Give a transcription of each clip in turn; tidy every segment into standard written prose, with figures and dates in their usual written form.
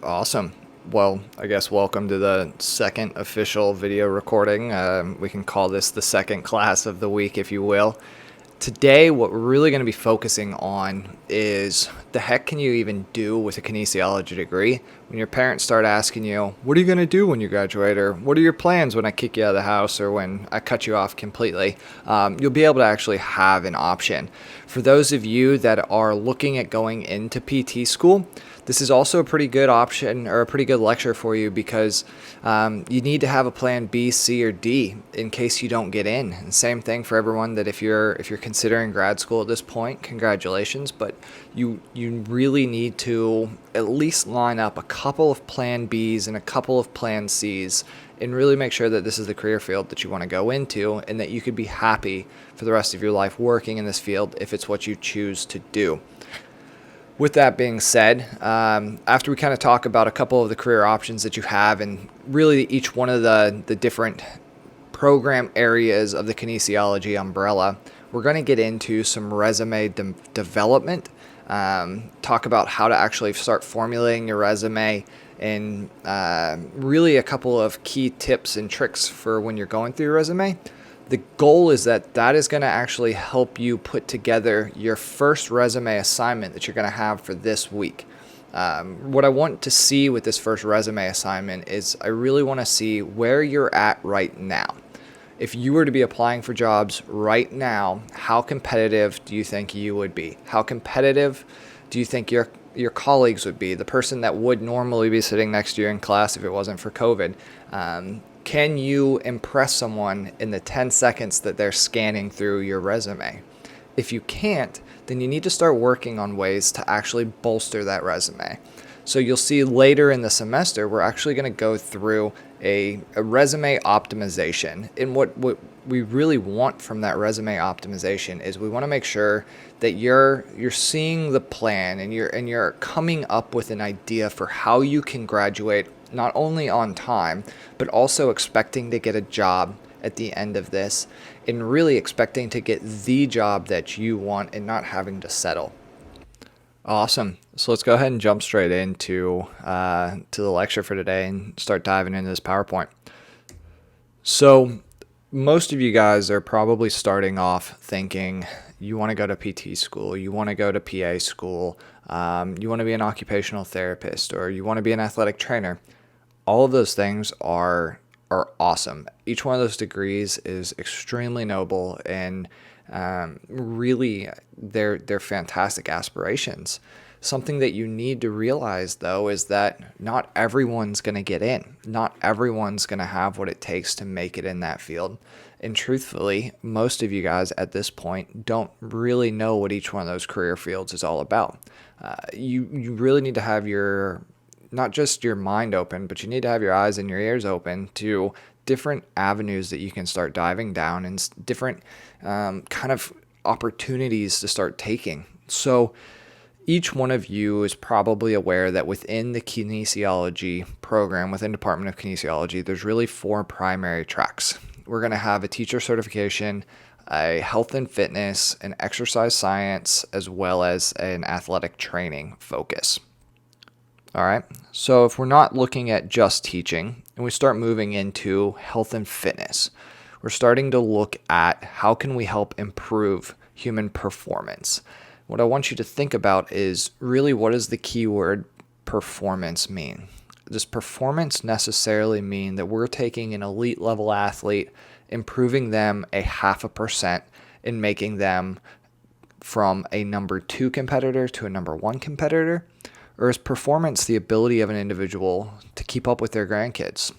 Awesome. Well, I guess welcome to the second official video recording. We can call this the second class of the week, if you will. Today, what we're really going to be focusing on is the heck can you even do with a kinesiology degree when your parents start asking you, what are you going to do when you graduate, or what are your plans when I kick you out of the house or when I cut you off completely? You'll be able to actually have an option. For those of you that are looking at going into PT school, this is also a pretty good option or a pretty good lecture for you because you need to have a plan B, C, or D in case you don't get in. And same thing for everyone that if you're considering grad school at this point, congratulations, but you really need to at least line up a couple of plan Bs and a couple of plan Cs and really make sure that this is the career field that you want to go into and that you could be happy for the rest of your life working in this field if it's what you choose to do. With that being said, after we kind of talk about a couple of the career options that you have and really each one of the different program areas of the kinesiology umbrella, we're going to get into some resume development, talk about how to actually start formulating your resume, and really a couple of key tips and tricks for when you're going through your resume. The goal is that is going to actually help you put together your first resume assignment that you're going to have for this week. What I want to see with this first resume assignment is I really want to see where you're at right now. If you were to be applying for jobs right now, how competitive do you think you would be? How competitive do you think your colleagues would be? The person that would normally be sitting next to you in class if it wasn't for COVID. Can you impress someone in the 10 seconds that they're scanning through your resume? If you can't, then you need to start working on ways to actually bolster that resume. So you'll see later in the semester, we're actually going to go through a resume optimization. And what we really want from that resume optimization is we want to make sure that you're seeing the plan and you're coming up with an idea for how you can graduate not only on time, but also expecting to get a job at the end of this and really expecting to get the job that you want and not having to settle. Awesome. So let's go ahead and jump straight into to the lecture for today and start diving into this PowerPoint. So most of you guys are probably starting off thinking you want to go to PT school, you want to go to PA school, you want to be an occupational therapist, or you want to be an athletic trainer. All of those things are awesome. Each one of those degrees is extremely noble and really they're fantastic aspirations. Something that you need to realize, though, is that not everyone's going to get in. Not everyone's going to have what it takes to make it in that field. And truthfully, most of you guys at this point don't really know what each one of those career fields is all about. You really need to have not just your mind open, but you need to have your eyes and your ears open to different avenues that you can start diving down and different kind of opportunities to start taking. So each one of you is probably aware that within the kinesiology program, within Department of Kinesiology, there's really 4 primary tracks. We're going to have a teacher certification, a health and fitness, an exercise science, as well as an athletic training focus. All right, so if we're not looking at just teaching and we start moving into health and fitness, we're starting to look at how can we help improve human performance. What I want you to think about is really what does the keyword performance mean? Does performance necessarily mean that we're taking an elite level athlete, improving them 0.5% and making them from a number 2 competitor to a number 1 competitor? Or is performance the ability of an individual to keep up with their grandkids?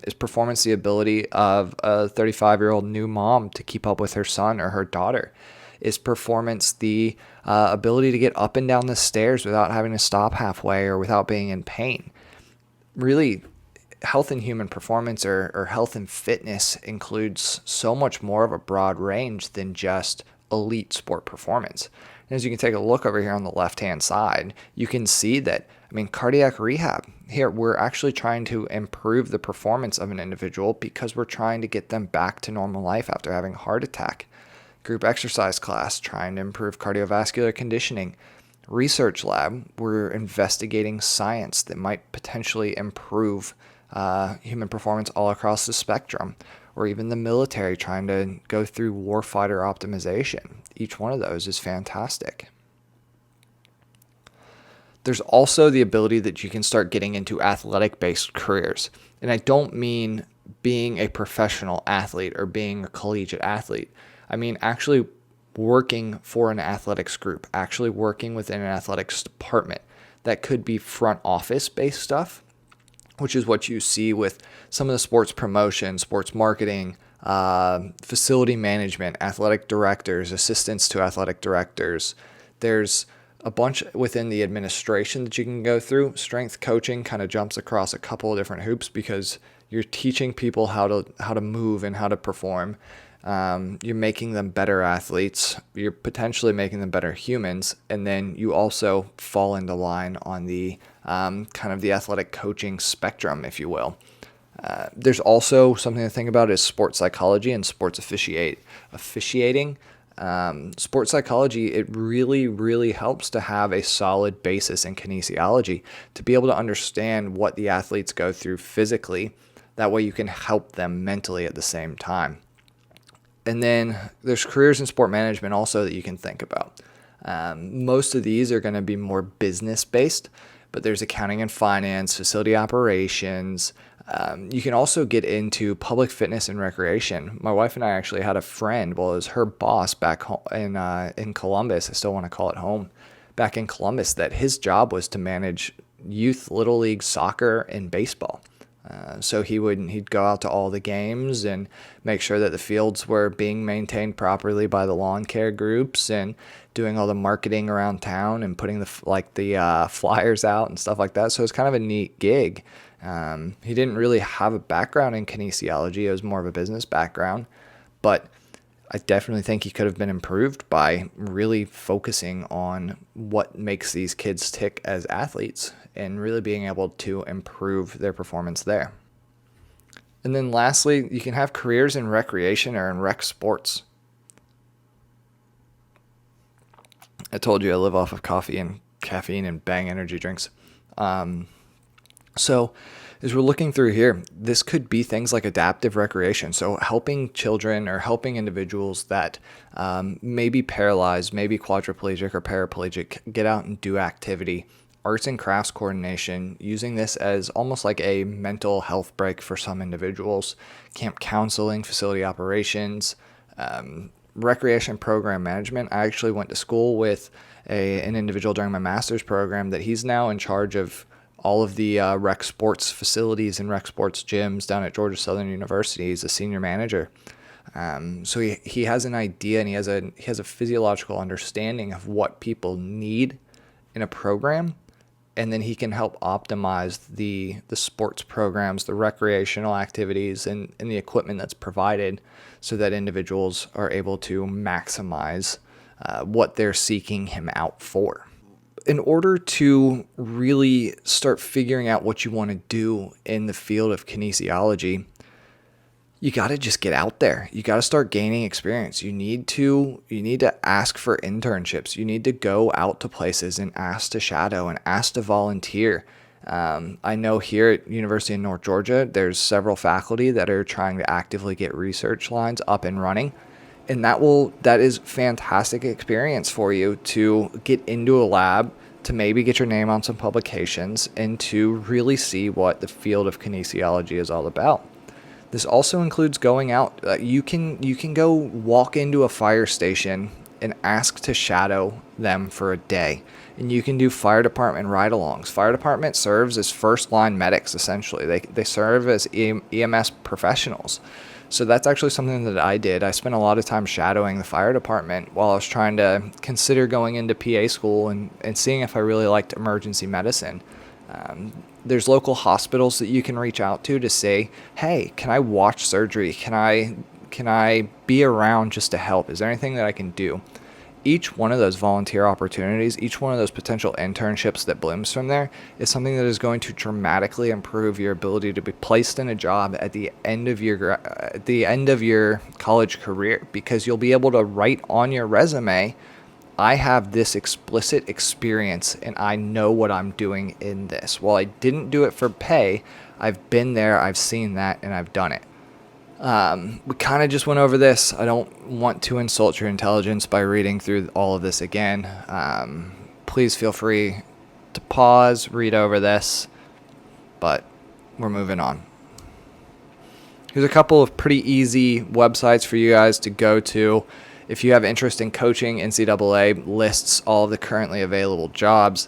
Is performance the ability of a 35-year-old new mom to keep up with her son or her daughter? Is performance the ability to get up and down the stairs without having to stop halfway or without being in pain? Really, health and human performance or health and fitness includes so much more of a broad range than just elite sport performance. And as you can take a look over here on the left-hand side, you can see that, cardiac rehab. Here, we're actually trying to improve the performance of an individual because we're trying to get them back to normal life after having a heart attack. Group exercise class, trying to improve cardiovascular conditioning. research lab, we're investigating science that might potentially improve human performance all across the spectrum, or even the military trying to go through warfighter optimization. Each one of those is fantastic. There's also the ability that you can start getting into athletic-based careers. And I don't mean being a professional athlete or being a collegiate athlete. I mean actually working for an athletics group, actually working within an athletics department. That could be front office based stuff, which is what you see with some of the sports promotion, sports marketing, facility management, athletic directors, assistants to athletic directors. There's a bunch within the administration that you can go through. Strength coaching kind of jumps across a couple of different hoops because you're teaching people how to move and how to perform. You're making them better athletes. You're potentially making them better humans. And then you also fall into line on the kind of the athletic coaching spectrum, if you will. There's also something to think about is sports psychology and sports officiating. Sports psychology, it really, really helps to have a solid basis in kinesiology to be able to understand what the athletes go through physically. That way you can help them mentally at the same time. And then there's careers in sport management also that you can think about. Most of these are going to be more business based, but there's accounting and finance, facility operations. You can also get into public fitness and recreation. My wife and I actually had a friend, well, it was her boss back home in Columbus. I still want to call it home. Back in Columbus, that his job was to manage youth little league soccer and baseball. So he'd go out to all the games and make sure that the fields were being maintained properly by the lawn care groups and doing all the marketing around town and putting the flyers out and stuff like that. So it's kind of a neat gig. He didn't really have a background in kinesiology. It was more of a business background, but I definitely think he could have been improved by really focusing on what makes these kids tick as athletes and really being able to improve their performance there. And then lastly, you can have careers in recreation or in rec sports. I told you I live off of coffee and caffeine and Bang energy drinks. So as we're looking through here, this could be things like adaptive recreation. So helping children or helping individuals that may be paralyzed, maybe quadriplegic or paraplegic, get out and do activity. Arts and crafts coordination, using this as almost like a mental health break for some individuals. Camp counseling, facility operations, recreation program management. I actually went to school with an individual during my master's program that he's now in charge of all of the rec sports facilities and rec sports gyms down at Georgia Southern University. He's a senior manager. So he has an idea and he has a physiological understanding of what people need in a program, and then he can help optimize the sports programs, the recreational activities, and the equipment that's provided so that individuals are able to maximize what they're seeking him out for. In order to really start figuring out what you want to do in the field of kinesiology, you got to just get out there. You got to start gaining experience. You need to ask for internships. You need to go out to places and ask to shadow and ask to volunteer. I know here at University of North Georgia, there's several faculty that are trying to actively get research lines up and running. And that is fantastic experience for you to get into a lab, to maybe get your name on some publications, and to really see what the field of kinesiology is all about. This also includes going out. You can go walk into a fire station and ask to shadow them for a day. And you can do fire department ride-alongs. Fire department serves as first-line medics, essentially. They serve as EMS professionals. So that's actually something that I did. I spent a lot of time shadowing the fire department while I was trying to consider going into PA school and seeing if I really liked emergency medicine. There's local hospitals that you can reach out to say, hey, can I watch surgery? Can I be around just to help? Is there anything that I can do? Each one of those volunteer opportunities, each one of those potential internships that blooms from there is something that is going to dramatically improve your ability to be placed in a job at the end of your college career, because you'll be able to write on your resume I have this explicit experience and I know what I'm doing in this. While I didn't do it for pay, I've been there, I've seen that, and I've done it. We kind of just went over this. I don't want to insult your intelligence by reading through all of this again. Please feel free to pause, read over this, but we're moving on. Here's a couple of pretty easy websites for you guys to go to. If you have interest in coaching, NCAA lists all of the currently available jobs.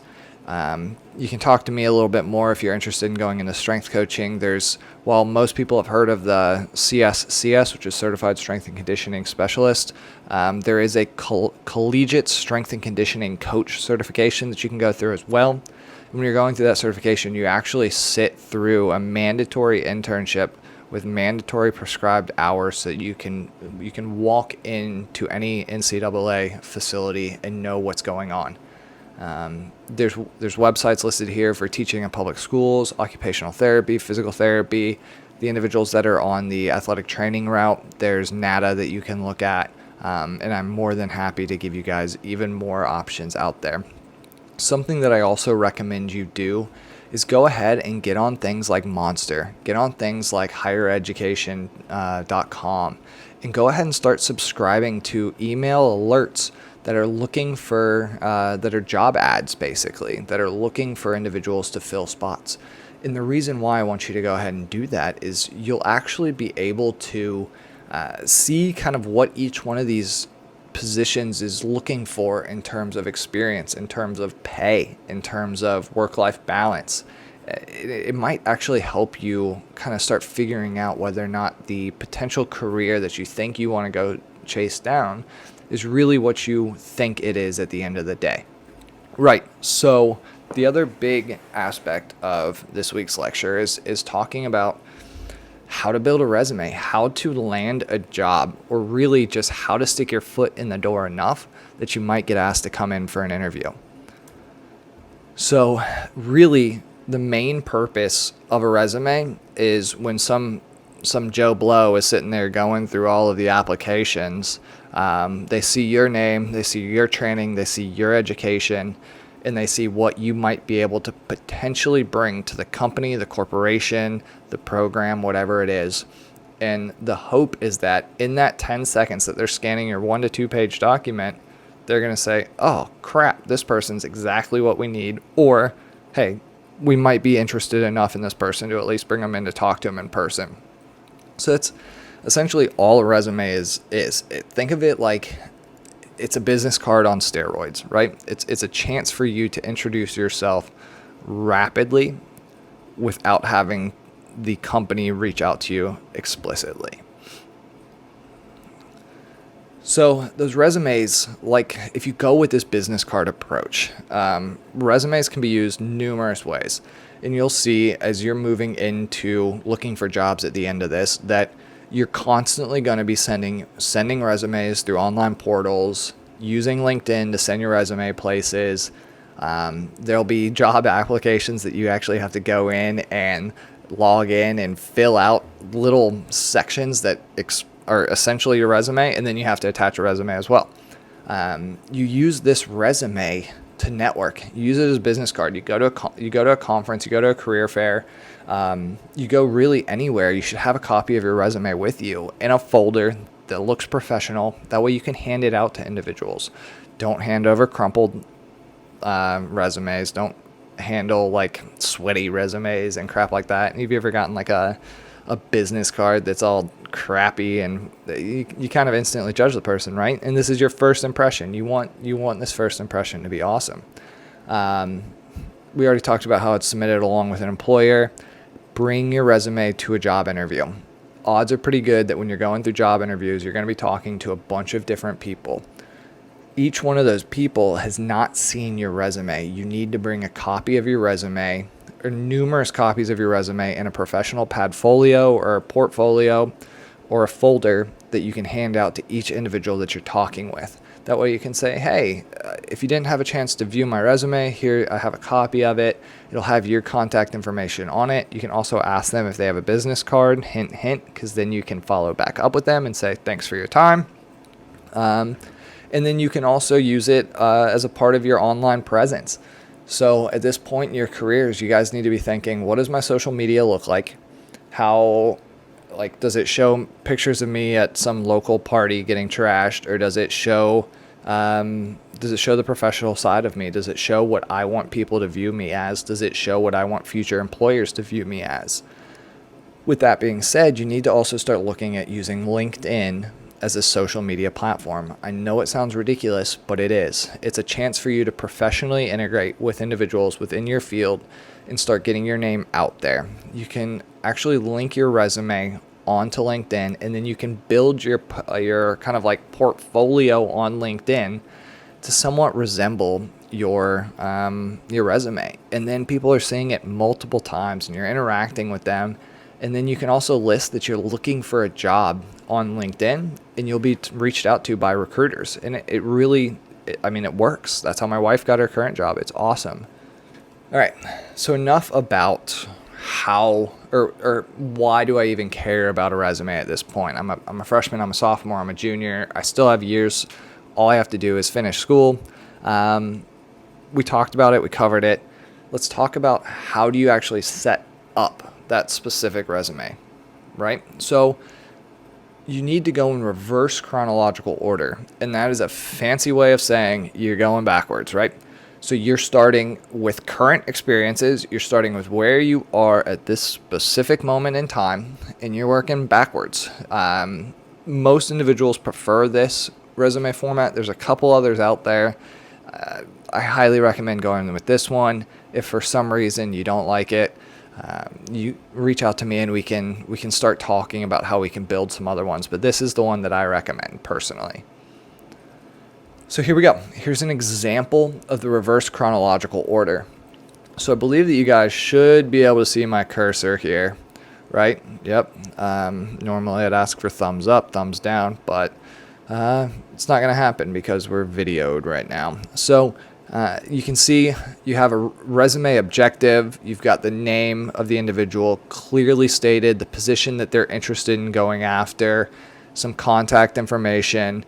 You can talk to me a little bit more if you're interested in going into strength coaching. While most people have heard of the CSCS, which is Certified Strength and Conditioning Specialist, there is a collegiate strength and conditioning coach certification that you can go through as well. When you're going through that certification, you actually sit through a mandatory internship with mandatory prescribed hours so that you can walk into any NCAA facility and know what's going on. There's websites listed here for teaching in public schools, occupational therapy, physical therapy. The individuals that are on the athletic training route, there's NATA that you can look at, and I'm more than happy to give you guys even more options out there. Something that I also recommend you do is go ahead and get on things like Monster, get on things like highereducation.com, and go ahead and start subscribing to email alerts that are looking for, that are job ads basically, that are looking for individuals to fill spots. And the reason why I want you to go ahead and do that is you'll actually be able to see kind of what each one of these positions is looking for in terms of experience, in terms of pay, in terms of work-life balance. It might actually help you kind of start figuring out whether or not the potential career that you think you want to go chase down is really what you think it is at the end of the day. Right, so the other big aspect of this week's lecture is talking about how to build a resume, how to land a job, or really just how to stick your foot in the door enough that you might get asked to come in for an interview. So really, the main purpose of a resume is when some Joe Blow is sitting there going through all of the applications, they see your name, they see your training, they see your education, and they see what you might be able to potentially bring to the company, the corporation, the program, whatever it is. And the hope is that in that 10 seconds that they're scanning your 1 to 2 page document, they're going to say, oh crap, this person's exactly what we need. Or, hey, we might be interested enough in this person to at least bring them in to talk to them in person. So that's essentially all a resume is. Think of it like it's a business card on steroids, right? It's a chance for you to introduce yourself rapidly without having the company reach out to you explicitly. So those resumes, like if you go with this business card approach, resumes can be used numerous ways. And you'll see as you're moving into looking for jobs at the end of this that you're constantly going to be sending resumes through online portals, using LinkedIn to send your resume places. There'll be job applications that you actually have to go in and log in and fill out little sections that are essentially your resume, and then you have to attach a resume as well. You use this resume to network. You use it as a business card. You go to a conference, you go to a career fair, you go really anywhere. You should have a copy of your resume with you in a folder that looks professional. That way you can hand it out to individuals. Don't hand over crumpled resumes. Don't handle like sweaty resumes and crap like that. Have you ever gotten like a business card that's all crappy and you kind of instantly judge the person, right? And this is your first impression. You want this first impression to be awesome. We already talked about how it's submitted along with an employer. Bring your resume to a job interview. Odds are pretty good that when you're going through job interviews, you're going to be talking to a bunch of different people. Each one of those people has not seen your resume. You need to bring a copy of your resume or numerous copies of your resume in a professional padfolio or a portfolio or a folder that you can hand out to each individual that you're talking with. That way you can say, hey, if you didn't have a chance to view my resume, here I have a copy of it. It'll have your contact information on it. You can also ask them if they have a business card, hint, hint, because then you can follow back up with them and say, thanks for your time. And And then you can also use it as a part of your online presence. So at this point in your careers, you guys need to be thinking, what does my social media look like? How, like, does it show pictures of me at some local party getting trashed, or does it show the professional side of me? Does it show what I want people to view me as? Does it show what I want future employers to view me as? With that being said, you need to also start looking at using LinkedIn as a social media platform. I know it sounds ridiculous, but it is. It's a chance for you to professionally integrate with individuals within your field and start getting your name out there. You can actually link your resume onto LinkedIn, and then you can build your kind of like portfolio on LinkedIn to somewhat resemble your resume. And then people are seeing it multiple times and you're interacting with them. And then you can also list that you're looking for a job on LinkedIn, and you'll be reached out to by recruiters. And it really, it works. That's how my wife got her current job. It's awesome. All right. So enough about how or why do I even care about a resume at this point? I'm a freshman, I'm a sophomore, I'm a junior. I still have years. All I have to do is finish school. We talked about it. We covered it. Let's talk about how do you actually set up that specific resume, right? So you need to go in reverse chronological order, and that is a fancy way of saying you're going backwards, right? So you're starting with current experiences, you're starting with where you are at this specific moment in time, and you're working backwards. Most individuals prefer this resume format. There's a couple others out there. I highly recommend going with this one. If for some reason you don't like it, you reach out to me and we can start talking about how we can build some other ones, but this is the one that I recommend personally. So here we go. Here's an example of the reverse chronological order. So I believe that you guys should be able to see my cursor here, right? Yep. Normally I'd ask for thumbs up, thumbs down, but it's not going to happen because we're videoed right now. So you can see you have a resume objective. You've got the name of the individual clearly stated, the position that they're interested in going after, some contact information.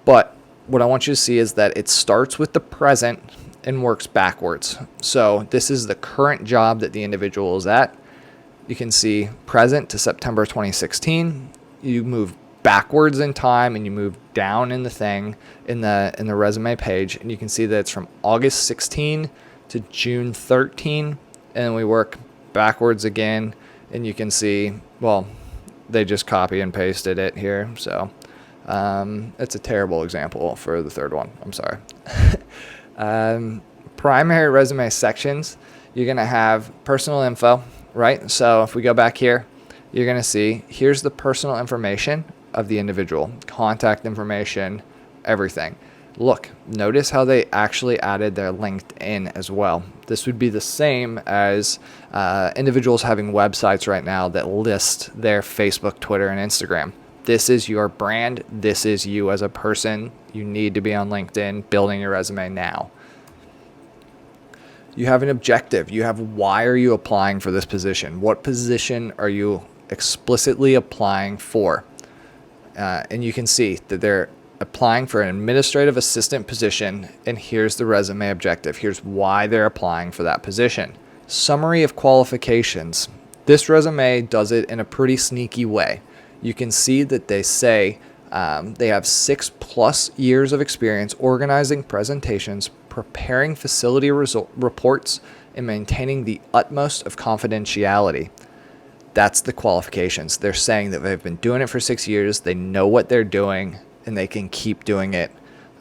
But what I want you to see is that it starts with the present and works backwards. So this is the current job that the individual is at. You can see present to September 2016. You move backwards in time and you move down in the thing in the resume page, and you can see that it's from August 16 to June 13, and we work backwards again, and you can see, well, they just copy and pasted it here, so it's a terrible example for the third one. I'm sorry. Primary resume sections, you're going to have personal info, right? So if we go back here, you're going to see here's the personal information of the individual, contact information, everything. Look, notice how they actually added their LinkedIn as well. This would be the same as individuals having websites right now that list their Facebook, Twitter, and Instagram. This is your brand. This is you as a person. You need to be on LinkedIn building your resume now. You have an objective. You have why are you applying for this position? What position are you explicitly applying for? And you can see that they're applying for an administrative assistant position, and here's the resume objective. Here's why they're applying for that position. Summary of qualifications. This resume does it in a pretty sneaky way. You can see that they say they have 6+ years of experience organizing presentations, preparing facility reports, and maintaining the utmost of confidentiality. That's the qualifications. They're saying that they've been doing it for 6 years, they know what they're doing, and they can keep doing it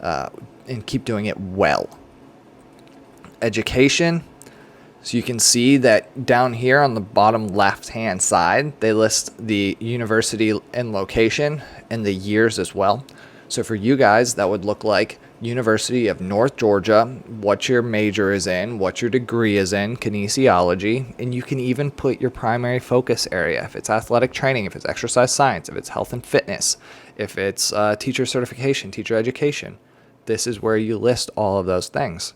and keep doing it well. Education. So you can see that down here on the bottom left-hand side, they list the university and location and the years as well. So for you guys, that would look like University of North Georgia, what your major is in, what your degree is in, kinesiology, and you can even put your primary focus area. If it's athletic training, if it's exercise science, if it's health and fitness, if it's teacher certification, teacher education, this is where you list all of those things.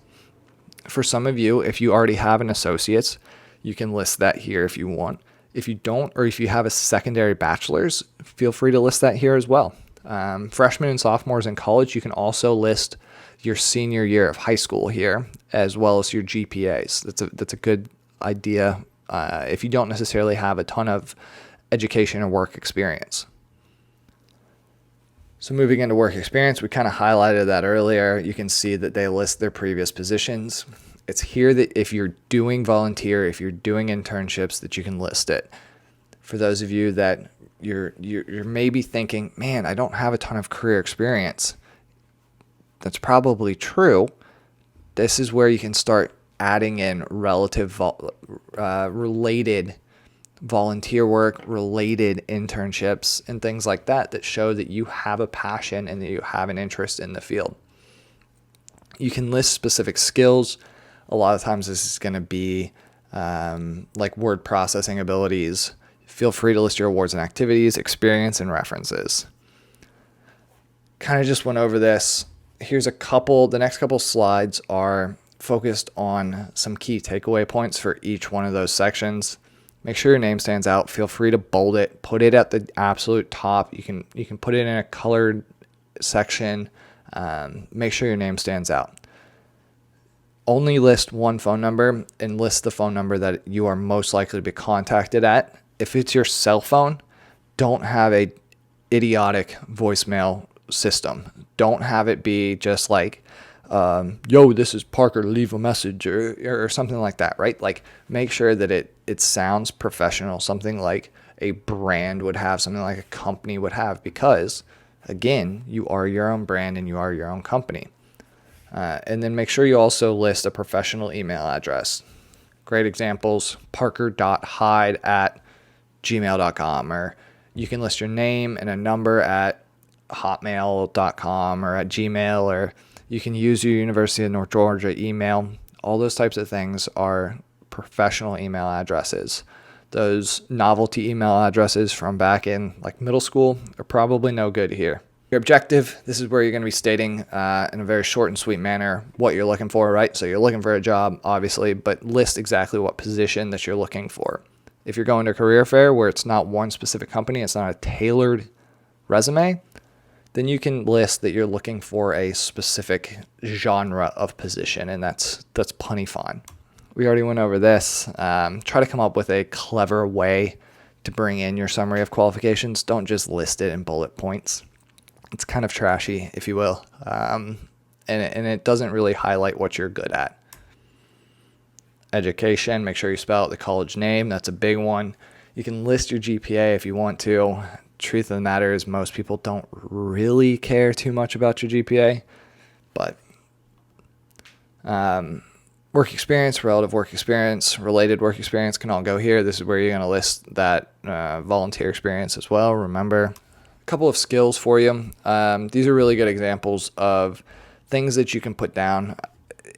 For some of you, if you already have an associate's, you can list that here if you want. If you don't, or if you have a secondary bachelor's, feel free to list that here as well. Freshmen and sophomores in college, you can also list your senior year of high school here, as well as your GPAs. That's a good idea if you don't necessarily have a ton of education or work experience. So moving into work experience, we kind of highlighted that earlier. You can see that they list their previous positions. It's here that if you're doing volunteer, if you're doing internships, that you can list it. For those of you that you're maybe thinking, man, I don't have a ton of career experience. That's probably true. This is where you can start adding in related volunteer work, related internships, and things like that show that you have a passion and that you have an interest in the field. You can list specific skills. A lot of times this is going to be like word processing abilities. Feel free to list your awards and activities, experience, and references. Kind of just went over this. Here's the next couple slides are focused on some key takeaway points for each one of those sections. Make sure your name stands out. Feel free to bold it. Put it at the absolute top. You can put it in a colored section. Make sure your name stands out. Only list one phone number and list the phone number that you are most likely to be contacted at. If it's your cell phone, don't have a idiotic voicemail system. Don't have it be just like, yo, this is Parker, leave a message or something like that, right? Like make sure that it sounds professional, something like a brand would have, something like a company would have, because again, you are your own brand and you are your own company. And then make sure you also list a professional email address. Great examples, parker.hyde@gmail.com, or you can list your name and a number at hotmail.com or at Gmail, or you can use your University of North Georgia email. All those types of things are professional email addresses. Those novelty email addresses from back in like middle school are probably no good here. Your objective, this is where you're going to be stating in a very short and sweet manner what you're looking for, right? So you're looking for a job, obviously, but list exactly what position that you're looking for. If you're going to a career fair where it's not one specific company, it's not a tailored resume, then you can list that you're looking for a specific genre of position, and that's plenty fine. We already went over this. Try to come up with a clever way to bring in your summary of qualifications. Don't just list it in bullet points. It's kind of trashy, if you will, and it doesn't really highlight what you're good at. Education, make sure you spell out the college name. That's a big one. You can list your GPA if you want to. Truth of the matter is most people don't really care too much about your GPA, but work experience, relative work experience, related work experience can all go here. This is where you're going to list that volunteer experience as well. Remember, a couple of skills for you. These are really good examples of things that you can put down.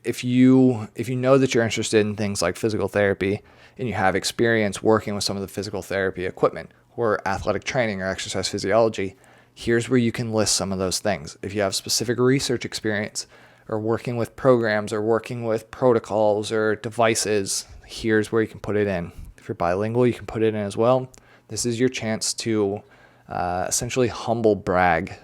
If you know that you're interested in things like physical therapy and you have experience working with some of the physical therapy equipment or athletic training or exercise physiology, here's where you can list some of those things. If you have specific research experience or working with programs or working with protocols or devices, here's where you can put it in. If you're bilingual, you can put it in as well. This is your chance to essentially humble brag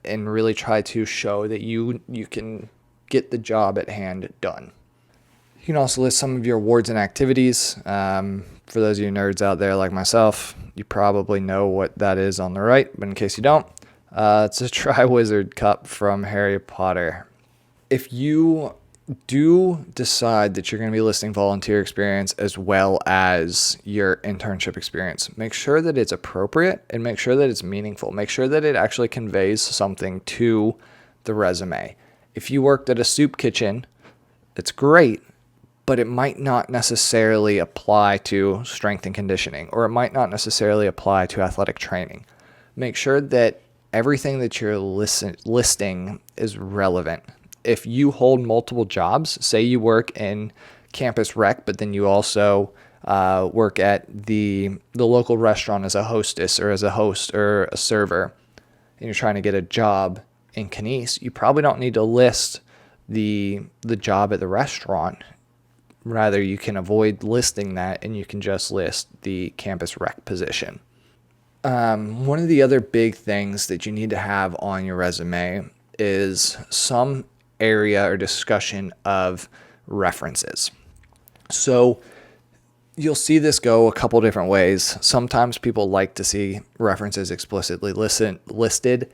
and really try to show that you can get the job at hand done. You can also list some of your awards and activities. For those of you nerds out there like myself, you probably know what that is on the right, but in case you don't, it's a Triwizard Cup from Harry Potter. If you do decide that you're going to be listing volunteer experience as well as your internship experience, make sure that it's appropriate and make sure that it's meaningful. Make sure that it actually conveys something to the resume. If you worked at a soup kitchen, it's great, but it might not necessarily apply to strength and conditioning, or it might not necessarily apply to athletic training. Make sure that everything that you're listing is relevant. If you hold multiple jobs, say you work in campus rec, but then you also work at the local restaurant as a hostess or as a host or a server, and you're trying to get a job in Kines, you probably don't need to list the job at the restaurant. Rather, you can avoid listing that and you can just list the campus rec position. One of the other big things that you need to have on your resume is some area or discussion of references. So you'll see this go a couple different ways. Sometimes people like to see references explicitly listed.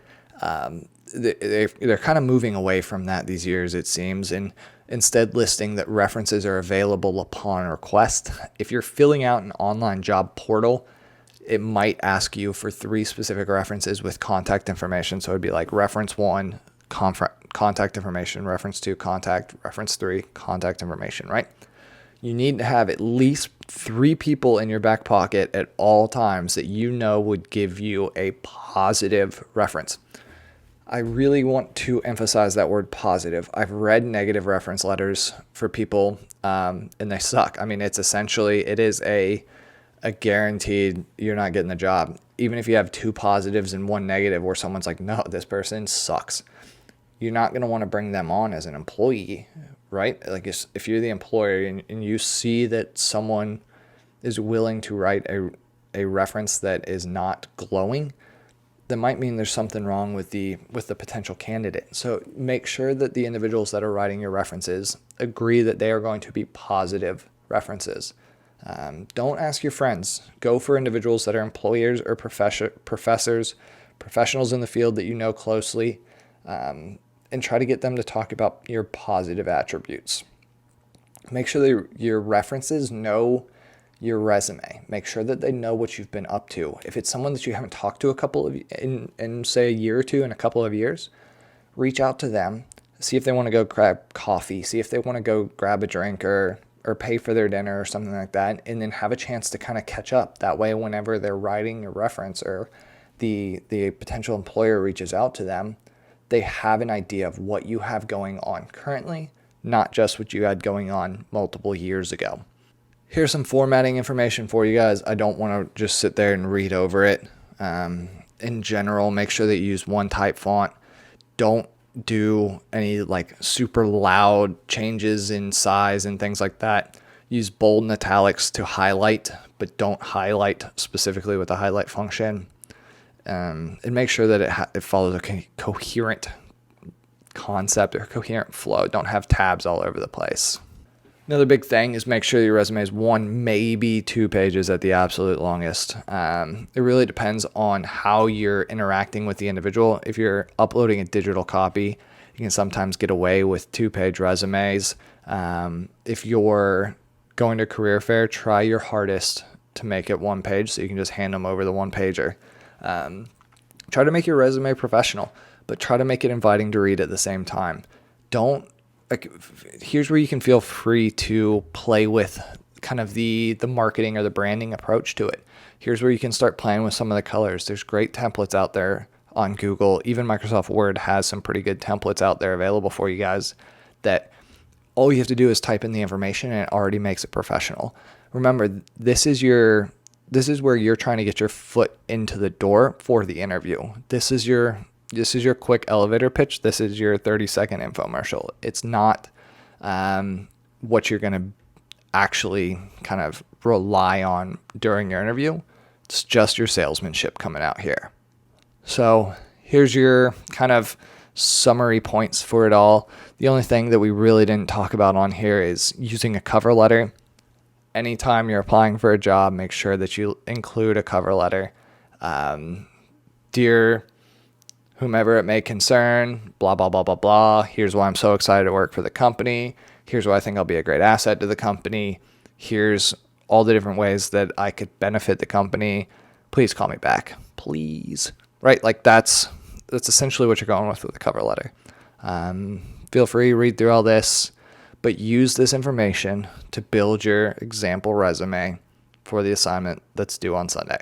They're kind of moving away from that these years, it seems, and instead listing that references are available upon request. If you're filling out an online job portal, it might ask you for 3 specific references with contact information. So it'd be like reference 1, contact information, reference 2, reference 3, contact information, right? You need to have at least 3 people in your back pocket at all times that you know would give you a positive reference. I really want to emphasize that word positive. I've read negative reference letters for people, and they suck. I mean, it is a guaranteed you're not getting the job. Even if you have 2 positives and 1 negative where someone's like, no, this person sucks, you're not going to want to bring them on as an employee, right? Like if you're the employer and you see that someone is willing to write a reference that is not glowing, that might mean there's something wrong with the potential candidate. So make sure that the individuals that are writing your references agree that they are going to be positive references. Don't ask your friends. Go for individuals that are employers or professors, professionals in the field that you know closely, and try to get them to talk about your positive attributes. Make sure that your references know your resume. Make sure that they know what you've been up to. If it's someone that you haven't talked to in say a year or two, in a couple of years, reach out to them, see if they want to go grab coffee, see if they want to go grab a drink or pay for their dinner or something like that, and then have a chance to kind of catch up. That way, whenever they're writing a reference or the potential employer reaches out to them, they have an idea of what you have going on currently, not just what you had going on multiple years ago. Here's some formatting information for you guys. I don't want to just sit there and read over it. In general, make sure that you use one type font. Don't do any like super loud changes in size and things like that. Use bold and italics to highlight, but don't highlight specifically with the highlight function. And make sure that it follows a coherent concept or coherent flow. Don't have tabs all over the place. Another big thing is make sure your resume is 1, maybe 2 pages at the absolute longest. It really depends on how you're interacting with the individual. If you're uploading a digital copy, you can sometimes get away with 2-page resumes. If you're going to career fair, try your hardest to make it 1 page so you can just hand them over the 1-pager. Try to make your resume professional, but try to make it inviting to read at the same time. Here's where you can feel free to play with kind of the marketing or the branding approach to it. Here's where you can start playing with some of the colors. There's great templates out there on Google. Even Microsoft Word has some pretty good templates out there available for you guys that all you have to do is type in the information and it already makes it professional. Remember, this is where you're trying to get your foot into the door for the interview. This is your quick elevator pitch. This is your 30-second infomercial. It's not what you're going to actually kind of rely on during your interview. It's just your salesmanship coming out here. So here's your kind of summary points for it all. The only thing that we really didn't talk about on here is using a cover letter. Anytime you're applying for a job, make sure that you include a cover letter. Dear whomever it may concern, blah, blah, blah, blah, blah. Here's why I'm so excited to work for the company. Here's why I think I'll be a great asset to the company. Here's all the different ways that I could benefit the company. Please call me back. Please. Right? Like that's essentially what you're going with the cover letter. Feel free to read through all this, but use this information to build your example resume for the assignment that's due on Sunday.